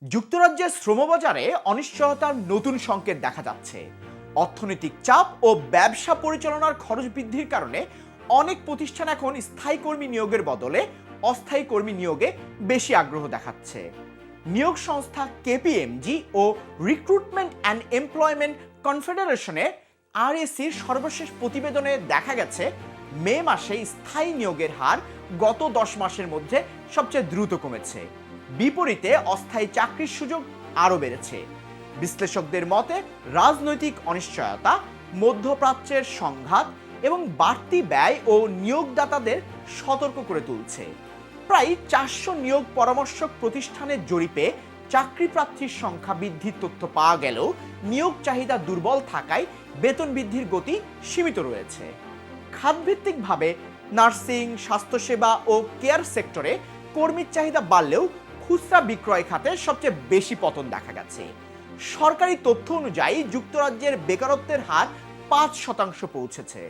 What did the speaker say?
যুক্তরাজ্যের শ্রমবাজারে অনিশ্চয়তার নতুন সংকেত দেখা যাচ্ছে। অর্থনৈতিক চাপ ও ব্যবসা পরিচালনার খরচ বৃদ্ধির কারণে অনেক প্রতিষ্ঠান এখন স্থায়ী কর্মী নিয়োগের বদলে অস্থায়ী কর্মী নিয়োগে বেশি আগ্রহ দেখাচ্ছে। নিয়োগ সংস্থা কেপিএমজি ও রিক্রুটমেন্ট অ্যান্ড এমপ্লয়মেন্ট কনফেডারেশনে আরএসির সর্বশেষ প্রতিবেদনে দেখা গেছে, মে মাসে স্থায়ী নিয়োগের হার গত 10 মাসের মধ্যে সবচেয়ে দ্রুত কমেছে। বিপরীতে অস্থায়ী চাকরির সুযোগ আরও বেড়েছে। বিশ্লেষকদের মতে রাজনৈতিক অনিশ্চয়তা, মধ্যপ্রাচ্যের সংঘাত এবং বাড়তি ব্যয় ও নিয়োগদাতাদের সতর্ক করে তুলছে। প্রায় 400 নিয়োগ পরামর্শক প্রতিষ্ঠানের জরিপে চাকরি প্রার্থীর সংখ্যা বৃদ্ধির তথ্য পাওয়া গেলেও নিয়োগ চাহিদা দুর্বল থাকায় বেতন বৃদ্ধির গতি সীমিত রয়েছে। খাতভিত্তিকভাবে নার্সিং, স্বাস্থ্যসেবা ও কেয়ার সেক্টরে কর্মীর চাহিদা বাড়লেও খুচরা বিক্রয় খাতে সবচেয়ে বেশি পতন দেখা গেছে। সরকারি তথ্য অনুযায়ী যুক্তরাজ্যের বেকারত্বের হার 5% পৌঁছেছে।